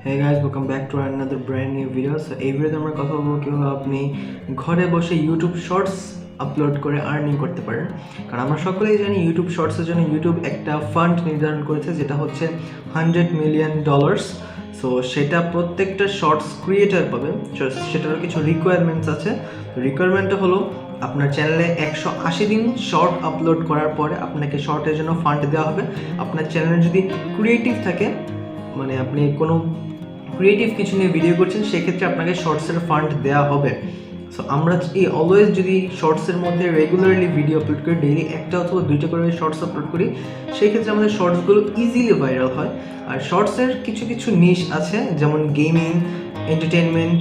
Hey guys, welcome back to another brand new video. So এই ভিডিওতে আমরা কথা বলবো কিভাবে আপনি ঘরে বসে ইউটিউব শর্টস আপলোড করে আর্নিং করতে পারেন। কারণ আমরা সকলেই জানি ইউটিউব শর্টসের জন্য ইউটিউব একটা ফান্ড নির্ধারণ করেছে যেটা হচ্ছে $100 মিলিয়ন। সো সেটা প্রত্যেকটা শর্টস ক্রিয়েটার পাবে। সেটারও কিছু রিকোয়ারমেন্টস আছে। রিকোয়ারমেন্টটা হলো আপনার চ্যানেলে 180 দিন শর্ট আপলোড করার পরে আপনাকে শর্টের জন্য ফান্ড দেওয়া হবে। আপনার চ্যানেলে যদি ক্রিয়েটিভ থাকে, মানে আপনি কোনো ক্রিয়েটিভ কিছু নিয়ে ভিডিও করছেন, সেক্ষেত্রে আপনাকে শর্টসের ফান্ড দেওয়া হবে। সো আমরা অলওয়েজ যদি শর্টসের মধ্যে রেগুলারলি ভিডিও আপলোড করি, ডেইলি একটা অথবা দুইটা করে শর্টস আপলোড করি, সেই ক্ষেত্রে আমাদের শর্টসগুলো ইজিলি ভাইরাল হয়। আর শর্টসের কিছু কিছু নিশ আছে, যেমন গেমিং, এন্টারটেনমেন্ট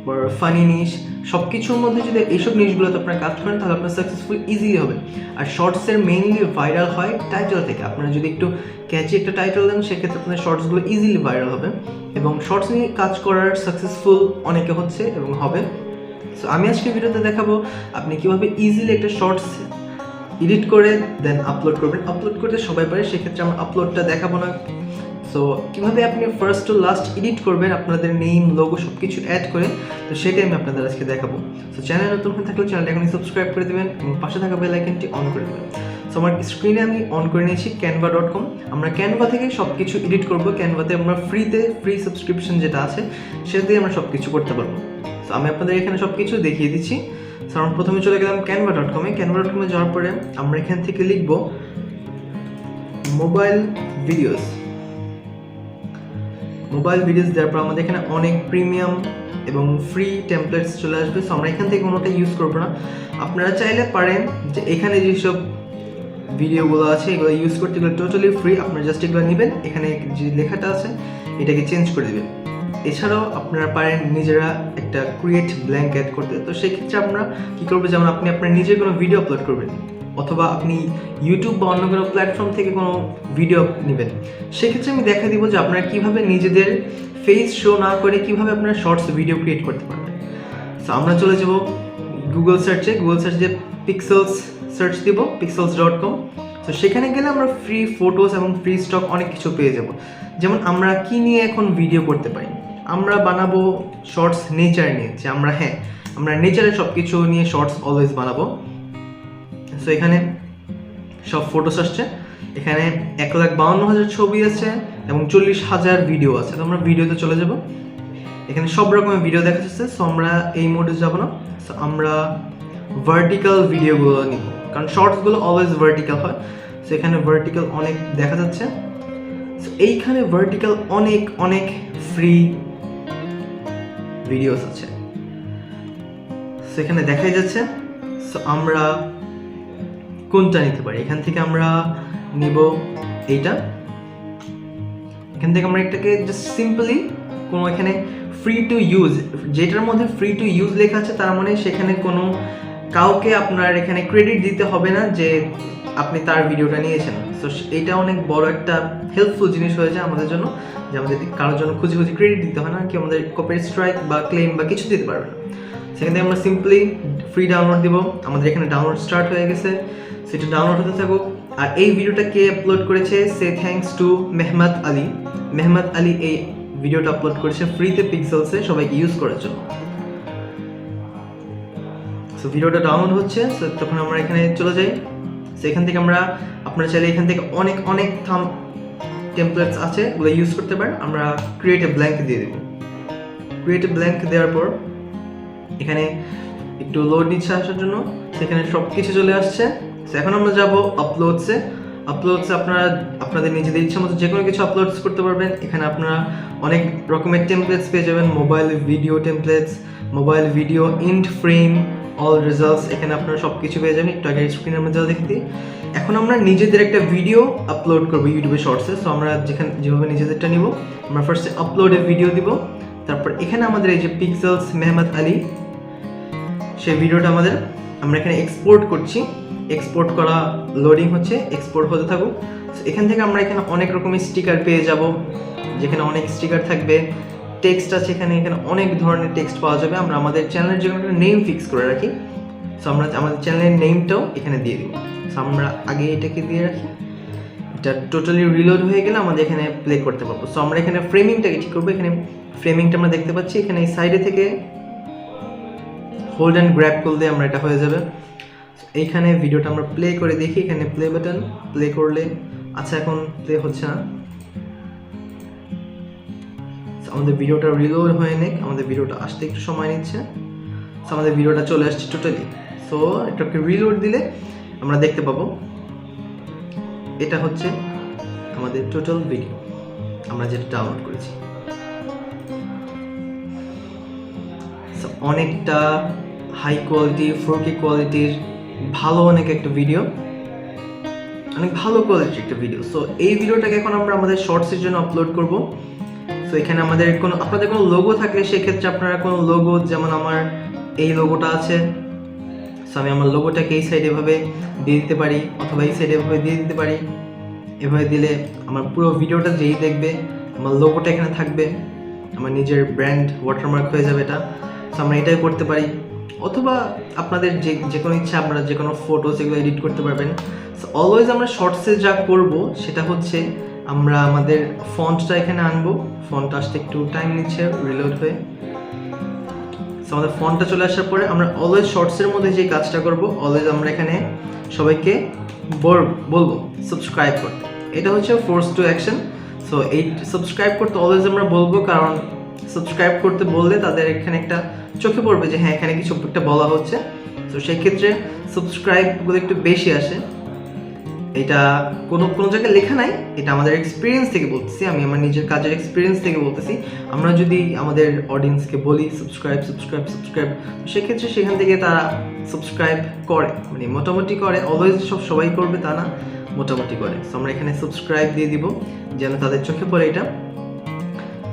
বা ফানি নিশ, সব কিছুর মধ্যে যদি এইসব নিশগুলোতে আপনারা কাজ করেন তাহলে আপনার সাকসেসফুল ইজিলি হবে। আর শর্টসের মেইনলি ভাইরাল হয় টাইটেল থেকে। আপনারা যদি একটু ক্যাচি একটা টাইটেল দেন, সেক্ষেত্রে আপনার শর্টসগুলো ইজিলি ভাইরাল হবে। এবং শর্টস নিয়ে কাজ করার সাকসেসফুল অনেকে হচ্ছে এবং হবে। সো আমি আজকে ভিডিওতে দেখাবো আপনি কীভাবে ইজিলি একটা শর্টস এডিট করে দেন আপলোড করবেন। আপলোড করতে সবাই পারে, সেক্ষেত্রে আমরা আপলোডটা দেখাবো না। সো কীভাবে আপনি ফার্স্ট টু লাস্ট এডিট করবেন আপনাদের নেম, লোগো সব কিছু অ্যাড করে, তো সেটাই আমি আপনাদের আজকে দেখাবো। সো চ্যানেল নতুন হয়ে থাকলে চ্যানেলটা এখনই সাবস্ক্রাইব করে দেবেন এবং পাশে থাকা বেল আইকনটি অন করে দেবেন। সো আমার স্ক্রিনে আমি অন করে নিয়েছি canva.com। আমরা ক্যানভা থেকে সব কিছু এডিট করবো। ক্যানভাতে আমরা ফ্রি সাবস্ক্রিপশন যেটা আছে সেটা দিয়ে আমরা সব কিছু করতে পারবো। সো আমি আপনাদের এখানে সব কিছু দেখিয়ে দিচ্ছি। সো আমরা প্রথমে চলে গেলাম canva.com-এ। canva.com-এ যাওয়ার পরে আমরা এখান থেকে লিখব মোবাইল ভিডিওস। দেওয়ার পর আমাদের এখানে অনেক প্রিমিয়াম এবং ফ্রি টেমপ্লেটস চলে আসবে। সো আমরা এখান থেকে কোনোটা ইউজ করবো না। আপনারা চাইলে পারেন যে এখানে যেসব ভিডিওগুলো আছে এগুলো ইউজ করতে, এগুলো টোটালি ফ্রি। আপনারা জাস্ট এগুলো নেবেন, এখানে যে লেখাটা আছে এটাকে চেঞ্জ করে দেবেন। এছাড়াও আপনারা পারেন নিজেরা একটা ক্রিয়েট ব্ল্যাঙ্ক অ্যাড করতে। তো সেক্ষেত্রে আমরা কী করবো, যেমন আপনি আপনার নিজের কোনো ভিডিও আপলোড করবেন অথবা আপনি ইউটিউব বা অন্য কোনো প্ল্যাটফর্ম থেকে কোনো ভিডিও নেবেন, সেক্ষেত্রে আমি দেখা দিব যে আপনারা কীভাবে নিজেদের ফেস শো না করে কীভাবে আপনারা শর্টস ভিডিও ক্রিয়েট করতে পারবেন। সো আমরা চলে যাব গুগল সার্চে পিক্সেলস সার্চ দিব, pixels.com। তো সেখানে গেলে আমরা ফ্রি ফটোস এবং ফ্রি স্টক অনেক কিছু পেয়ে যাব। যেমন আমরা কি নিয়ে এখন ভিডিও করতে পারি, আমরা বানাবো শর্টস নেচার নিয়ে, যে আমরা নেচারের সব কিছু নিয়ে শর্টস অলওয়েজ বানাবো। সো এখানে সব ফটোস আসছে, এখানে 1,52,000 ছবি আছে এবং 40,000 ভিডিও আছে। তো আমরা ভিডিওতে চলে যাব, এখানে সব রকমের ভিডিও দেখা যাচ্ছে। সো আমরা এই মোডে যাব না, সো আমরা ভার্টিক্যাল ভিডিওগুলো নিব, কারণ শর্টসগুলো অলওয়েজ ভার্টিক্যাল হয়। সো এখানে ভার্টিক্যাল অনেক দেখা যাচ্ছে। সো এইখানে ভার্টিক্যাল অনেক ফ্রি ভিডিওস আছে, সো এখানে দেখাই যাচ্ছে। সো আমরা কোনটা নিতে পারি, এখান থেকে আমরা নিব এইটা। এখান থেকে আমরা একটাকে জাস্ট সিম্পলি কোনো এখানে ফ্রি টু ইউজ, যেটার মধ্যে ফ্রি টু ইউজ লেখা আছে তার মানে সেখানে কোনো কাউকে আপনার এখানে ক্রেডিট দিতে হবে না যে আপনি তার ভিডিওটা নিয়েছেন। সো এইটা অনেক বড় একটা হেল্পফুল জিনিস হয়েছে আমাদের জন্য, যে আমাদের কারোর জন্য খুঁজে ক্রেডিট দিতে হয় না, কি আমাদের কপিরাইট স্ট্রাইক বা ক্লেম বা কিছু দিতে পারবে না। সেখান থেকে আমরা সিম্পলি ফ্রি ডাউনলোড দিব। আমাদের এখানে ডাউনলোড স্টার্ট হয়ে গেছে, সেটা ডাউনলোড হতে থাকুক। আর এই ভিডিওটা কে আপলোড করেছে, সে থ্যাঙ্কস টু মেহমদ আলী এই ভিডিওটা আপলোড করেছে ফ্রিতে পিক্সেলসে সবাইকে ইউজ করার জন্য। সো ভিডিওটা ডাউনলোড হচ্ছে, সো তখন আমরা এখানে চলে যাই। সো এখান থেকে আপনারা চাইলে এখান থেকে অনেক থাম টেমপ্লেটস আছে, ওগুলো ইউজ করতে পারেন। আমরা ক্রিয়েট এ ব্ল্যাঙ্ক দিয়ে দেব। ক্রিয়েট এ ব্ল্যাঙ্ক দেওয়ার পর এখানে একটু লোড নিচ্ছে আসার জন্য, সেখানে সব কিছু চলে আসছে। সো এখন আমরা যাব আপলোডসে। আপনারা আপনাদের নিজেদের ইচ্ছা মতো যে কোনো কিছু আপলোডস করতে পারবেন। এখানে আপনারা অনেক রকমের টেমপ্লেটস পেয়ে যাবেন, mobile video templates, mobile video ইন্ড frame, all results, এখানে আপনারা সব কিছু পেয়ে যাবেন। একটু আগে স্ক্রিনের মধ্যে দেখতে। এখন আমরা নিজেদের একটা ভিডিও আপলোড করবো ইউটিউবে শর্টসে। সো আমরা যেভাবে নিজেদেরটা নিব, আমরা ফার্স্টে আপলোডে ভিডিও দিব। তারপর এখানে আমাদের এই যে পিক্সেলস মেহমদ আলী, সেই ভিডিওটা আমরা এখানে এক্সপোর্ট করছি। এক্সপোর্ট করা লোডিং হচ্ছে, এক্সপোর্ট হতে থাকুক। এখান থেকে আমরা এখানে অনেক রকমের স্টিকার পেয়ে যাব, যেখানে অনেক স্টিকার থাকবে, টেক্সট আছে এখানে অনেক ধরনের টেক্সট পাওয়া যাবে। আমরা আমাদের চ্যানেলের যে কোনো একটা নেম ফিক্স করে রাখি। সো আমরা আমাদের চ্যানেলের নেমটাও এখানে দিয়ে দিব। সো আমরা আগে এটাকে দিয়ে রাখি, এটা টোটালি রিলোড হয়ে গেলে আমাদের এখানে প্লে করতে পারবো। সো আমরা এখানে ফ্রেমিংটাকে ঠিক করবো। এখানে ফ্রেমিংটা আমরা দেখতে পাচ্ছি, এখানে এই সাইডে থেকে হোল্ড অ্যান্ড গ্র্যাব করলে আমরা এটা হয়ে যাবে। এইখানে ভিডিওটা আমরা প্লে করে দেখি, এখানে প্লে বাটন প্লে করলে, আচ্ছা এখন প্লে হচ্ছে না, আমাদের ভিডিওটা রিলোড হয়ে নেই, আমাদের ভিডিওটা আসতে একটু সময় নিচ্ছে। সো আমাদের ভিডিওটা চলে আসছে টোটালি। সো এটাকে রিলোড দিলে আমরা দেখতে পাবো এটা হচ্ছে আমাদের টোটাল ভিডিও আমরা যেটা ডাউনলোড করেছি। অনেকটা হাই কোয়ালিটি 4K কোয়ালিটির ভালো অনেক একটা ভিডিও, অনেক ভালো কোয়ালিটির একটা ভিডিও। সো এই ভিডিওটাকে এখন আমরা আমাদের শর্টসের জন্য আপলোড করব। সো এখানে আমাদের আপনাদের কোনো লোগো থাকলে সেক্ষেত্রে আপনারা কোনো লোগো, যেমন আমার এই লোগোটা আছে, সো আমি আমার লোগোটাকে এই সাইডে এভাবে দিয়ে দিতে পারি, অথবা এই সাইডে এভাবে দিয়ে দিতে পারি। এভাবে দিলে আমার পুরো ভিডিওটা যেই দেখবে আমার লোগোটা এখানে থাকবে, আমার নিজের ব্র্যান্ড ওয়াটারমার্ক হয়ে যাবে এটা। সো আমরা এটাই করতে পারি, অথবা আপনাদের যে কোনো ইচ্ছা আপনারা যে কোনো ফটো সেগুলো এডিট করতে পারবেন। সো অলওয়েজ আমরা শর্টসে যা করব সেটা হচ্ছে আমরা আমাদের ফন্টটা এখানে আনবো। ফন্ট আসতে একটু টাইম নিচ্ছে রিলোড হয়ে। সো আমাদের ফন্টটা চলে আসার পরে আমরা অলওয়েজ শর্টসের মধ্যে যে কাজটা করব, অলওয়েজ আমরা এখানে সবাইকে বলবো সাবস্ক্রাইব করতে। এটা হচ্ছে ফোর্স টু অ্যাকশন। সো এই সাবস্ক্রাইব করতে অলওয়েজ আমরা বলবো, কারণ সাবস্ক্রাইব করতে বললে তাদের এখানে একটা চোখে পড়বে যে হ্যাঁ এখানে কিছু একটা বলা হচ্ছে। তো সেই ক্ষেত্রে সাবস্ক্রাইবগুলো একটু বেশি আসে। এটা কোনো জায়গায় লেখা নাই, এটা আমাদের এক্সপিরিয়েন্স থেকে বলতেছি, আমি আমার নিজের কাজের এক্সপিরিয়েন্স থেকে বলতেছি। আমরা যদি আমাদের অডিয়েন্সকে বলি সাবস্ক্রাইব সাবস্ক্রাইব সাবস্ক্রাইব, সেক্ষেত্রে সেখান থেকে তারা সাবস্ক্রাইব করে, মানে মোটামুটি করে, অলওয়েজ সবাই করবে তা না, মোটামুটি করে। সো আমরা এখানে সাবস্ক্রাইব দিয়ে দিব যেন তাদের চোখে পড়ে এটা।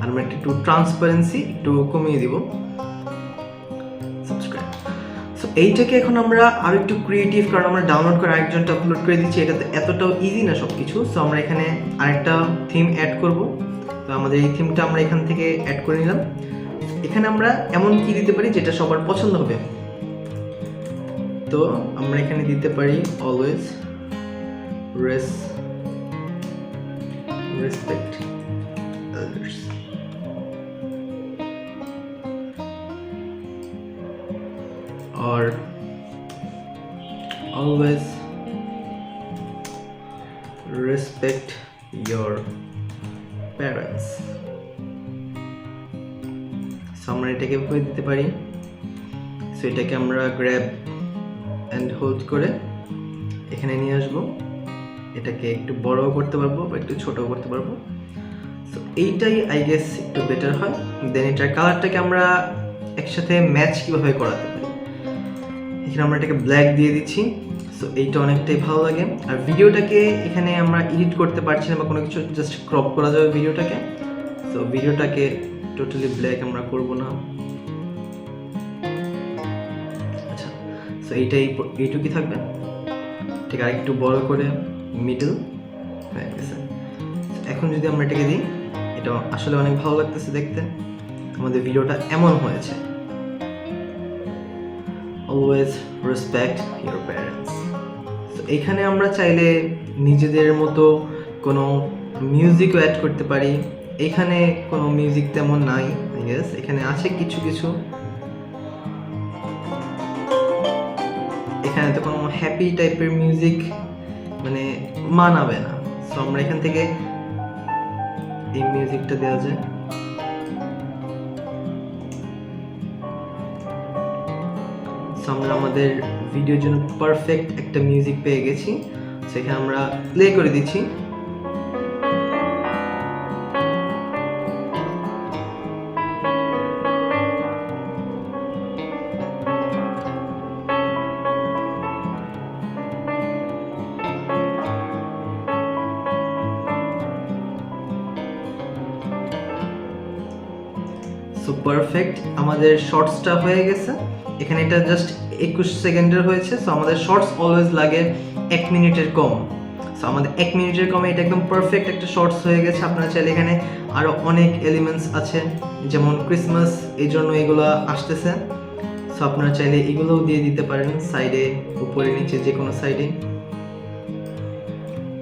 আর আমরা একটু ট্রান্সপারেন্সি একটু কমিয়ে দিব, সাবস্ক্রাইব। সো এইটাকে এখন আমরা আরও একটু ক্রিয়েটিভ, কারণ আমরা ডাউনলোড করে আরেকজনটা আপলোড করে দিচ্ছি, এটাতে এতটাও ইজি না সব কিছু। সো আমরা এখানে আরেকটা থিম অ্যাড করব। তো আমাদের এই থিমটা আমরা এখান থেকে অ্যাড করে নিলাম। এখানে আমরা এমন কি দিতে পারি যেটা সবার পছন্দ হবে। তো আমরা এখানে দিতে পারি always respect elders, or always respect your parents. So আমরা এটাকে বলে দিতে পারি। সো এটাকে আমরা গ্র্যাব অ্যান্ড হোল্ড করে এখানে নিয়ে আসবো। এটাকে একটু বড়ও করতে পারবো বা একটু ছোটও করতে পারবো। সো এইটাই আই গেস একটু বেটার হয়। দেন এটার কালারটাকে আমরা একসাথে ম্যাচ কীভাবে করাতে পারি, এখানে আমরা এটাকে ব্ল্যাক দিয়ে দিচ্ছি। সো এইটা অনেকটাই ভালো লাগে। আর ভিডিওটাকে এখানে আমরা এডিট করতে পারছি না বা কোনো কিছু, জাস্ট ক্রপ করা যাবে ভিডিওটাকে। সো ভিডিওটাকে টোটালি ব্ল্যাক আমরা করব না। আচ্ছা, সো এইটুকুই থাকবে, ঠিক আর একটু বড় করে মিডল হয়ে গেছে। এখন যদি আমরা এটাকে দিই, এটা আসলে অনেক ভালো লাগতেছে দেখতে। আমাদের ভিডিওটা এমন হয়েছে, অলওয়েজ রেসপেক্ট ইউর প্যারেন্টস। তো এখানে আমরা চাইলে নিজেদের মতো কোনো মিউজিকও অ্যাড করতে পারি। এখানে কোনো মিউজিক তেমন নাই আই গেস, এখানে আছে কিছু কিছু। এখানে তো কোনো হ্যাপি টাইপের মিউজিক মানে মানাবে না। সো আমরা এখান থেকে এই মিউজিকটা দেওয়া যায়। সো আমরা আমাদের ভিডিওর জন্য পারফেক্ট একটা মিউজিক পেয়ে গেছি। সেখানে আমরা প্লে করে দিচ্ছি। সো পারফেক্ট আমাদের শর্টসটা হয়ে গেছে। এখানে এটা জাস্ট 21 সেকেন্ডের হয়েছে। সো আমাদের শর্টস অলওয়েজ লাগে 1 মিনিটের কম। সো আমাদের 1 মিনিটের কমে এটা একদম পারফেক্ট একটা শর্টস হয়ে গেছে। আপনারা চাইলে এখানে আরও অনেক এলিমেন্টস আছে, যেমন ক্রিসমাস, এই জন্য এগুলো আসতেছে। সো আপনারা চাইলে এগুলোও দিয়ে দিতে পারেন সাইডে, উপরে নিচে যে কোনো সাইডে।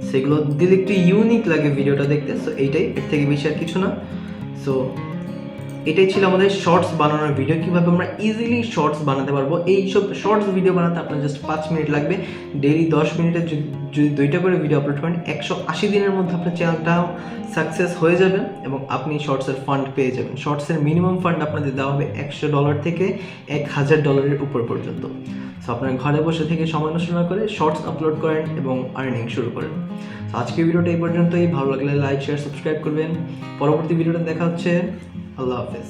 সো সেগুলো দিলে একটু ইউনিক লাগে ভিডিওটা দেখতে। সো এইটাই, এর থেকে বেশি আর কিছু না। সো এটাই ছিল আমাদের শর্টস বানানোর ভিডিও, কীভাবে আমরা ইজিলি শর্টস বানাতে পারবো। এইসব শর্টস ভিডিও বানাতে আপনার জাস্ট 5 মিনিট লাগবে। ডেইলি 10 মিনিটের যদি 2টা করে ভিডিও আপলোড করেন, 180 দিনের মধ্যে আপনার চ্যানেলটা সাকসেস হয়ে যাবে এবং আপনি শর্টসের ফান্ড পেয়ে যাবেন। শর্টসের মিনিমাম ফান্ড আপনাদের দেওয়া হবে $100 থেকে $1000 উপর পর্যন্ত। সো আপনার ঘরে বসে থেকে সময় নষ্ট না করে শর্টস আপলোড করেন এবং আর্নিং শুরু করেন। তো আজকের ভিডিওটা এই পর্যন্তই। ভালো লাগলে লাইক, শেয়ার, সাবস্ক্রাইব করবেন। পরবর্তী ভিডিওটা দেখা হচ্ছে। আল্লাহ হাফেজ।